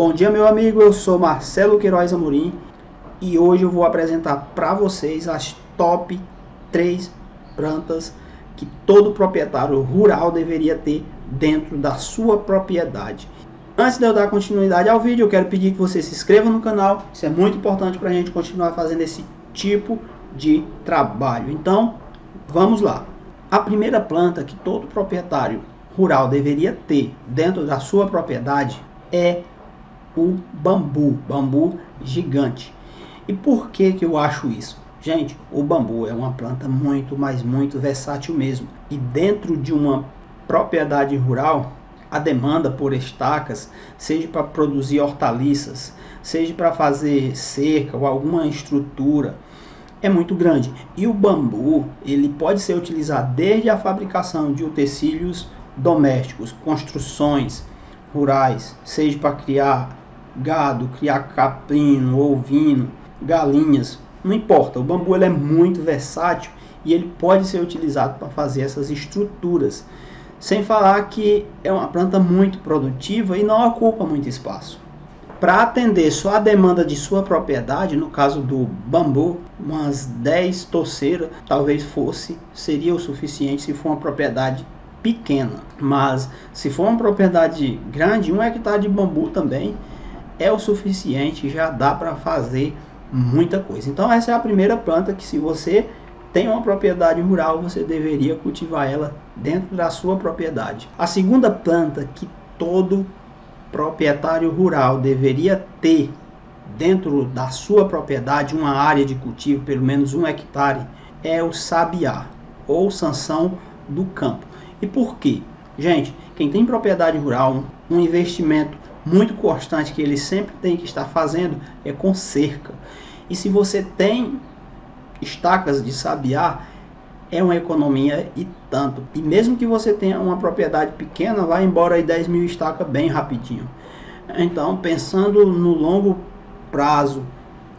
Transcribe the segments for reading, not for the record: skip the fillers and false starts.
Bom dia, meu amigo, eu sou Marcelo Queiroz Amorim e hoje eu vou apresentar para vocês as top 3 plantas que todo proprietário rural deveria ter dentro da sua propriedade. Antes de eu dar continuidade ao vídeo, eu quero pedir que você se inscreva no canal, isso é muito importante para a gente continuar fazendo esse tipo de trabalho. Então, vamos lá. A primeira planta que todo proprietário rural deveria ter dentro da sua propriedade é o bambu gigante. E por que eu acho isso? Gente, o bambu é uma planta muito versátil mesmo. E dentro de uma propriedade rural, a demanda por estacas, seja para produzir hortaliças, seja para fazer cerca ou alguma estrutura, é muito grande. E o bambu, ele pode ser utilizado desde a fabricação de utensílios domésticos, construções rurais, seja para criar gado, criar caprino, ovino, galinhas, não importa. O bambu ele é muito versátil e ele pode ser utilizado para fazer essas estruturas. Sem falar que é uma planta muito produtiva e não ocupa muito espaço. Para atender só a demanda de sua propriedade, no caso do bambu, umas 10 torceiras talvez seria o suficiente se for uma propriedade pequena. Mas se for uma propriedade grande, 1 hectare de bambu também é o suficiente, já dá para fazer muita coisa. Então essa é a primeira planta que, se você tem uma propriedade rural, você deveria cultivar ela dentro da sua propriedade. A segunda planta que todo proprietário rural deveria ter dentro da sua propriedade, uma área de cultivo, pelo menos 1 hectare, é o sabiá ou sanção do campo. E por quê? Gente, quem tem propriedade rural, um investimento muito constante que ele sempre tem que estar fazendo é com cerca. E se você tem estacas de sabiá, é uma economia e tanto. E mesmo que você tenha uma propriedade pequena, vai embora aí 10 mil estacas bem rapidinho. Então, pensando no longo prazo,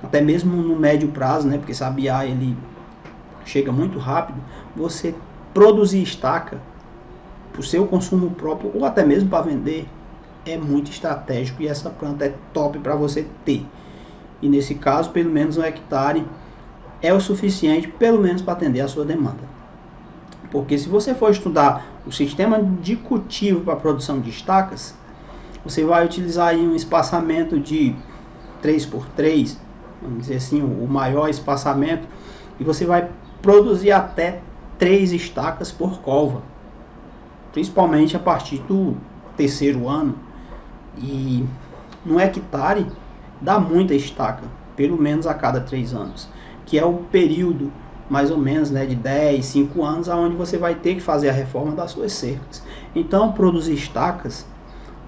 até mesmo no médio prazo, né, porque sabiá ele chega muito rápido, você produzir estaca para o seu consumo próprio ou até mesmo para vender é muito estratégico, e essa planta é top para você ter. E nesse caso, pelo menos 1 hectare é o suficiente, pelo menos para atender a sua demanda. Porque se você for estudar o sistema de cultivo para a produção de estacas, você vai utilizar aí um espaçamento de 3x3, vamos dizer assim, o maior espaçamento, e você vai produzir até 3 estacas por cova, principalmente a partir do 3º ano. E no hectare dá muita estaca, pelo menos a cada 3 anos, que é o período mais ou menos, né, de 10, 5 anos, aonde você vai ter que fazer a reforma das suas cercas. Então, produzir estacas,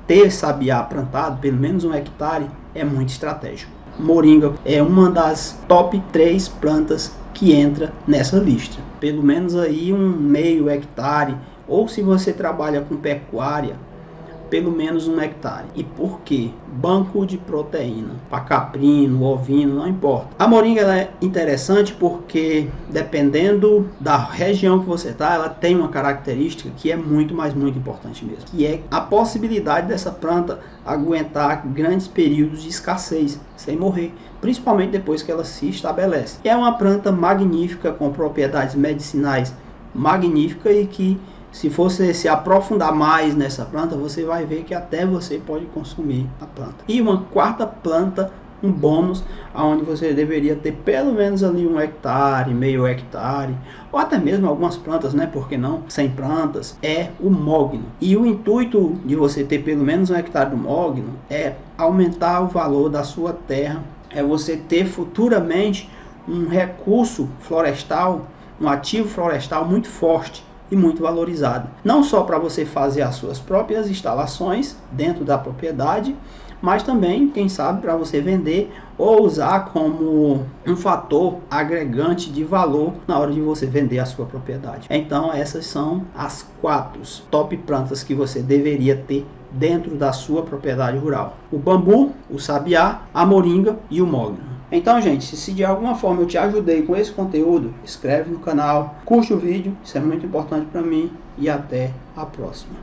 ter sabiá plantado, pelo menos 1 hectare, é muito estratégico. Moringa é uma das top 3 plantas que entra nessa lista. Pelo menos aí um meio hectare, ou se você trabalha com pecuária, pelo menos 1 hectare. E por quê? Banco de proteína para caprino, ovino, não importa. A moringa ela é interessante porque, dependendo da região que você está, ela tem uma característica que é muito importante mesmo, que é a possibilidade dessa planta aguentar grandes períodos de escassez sem morrer, principalmente depois que ela se estabelece. É uma planta magnífica, com propriedades medicinais magníficas, e que, se você se aprofundar mais nessa planta, você vai ver que até você pode consumir a planta. E uma quarta planta, um bônus, onde você deveria ter pelo menos ali 1 hectare, meio hectare, ou até mesmo algumas plantas, né? Por que não? 100 plantas, é o mogno. E o intuito de você ter pelo menos 1 hectare do mogno é aumentar o valor da sua terra, é você ter futuramente um recurso florestal, um ativo florestal muito forte e muito valorizado, não só para você fazer as suas próprias instalações dentro da propriedade, mas também, quem sabe, para você vender ou usar como um fator agregante de valor na hora de você vender a sua propriedade. Então essas são as 4 top plantas que você deveria ter dentro da sua propriedade rural: o bambu, o sabiá, a moringa e o mogno. Então, gente, se de alguma forma eu te ajudei com esse conteúdo, inscreve no canal, curte o vídeo, isso é muito importante para mim, e até a próxima.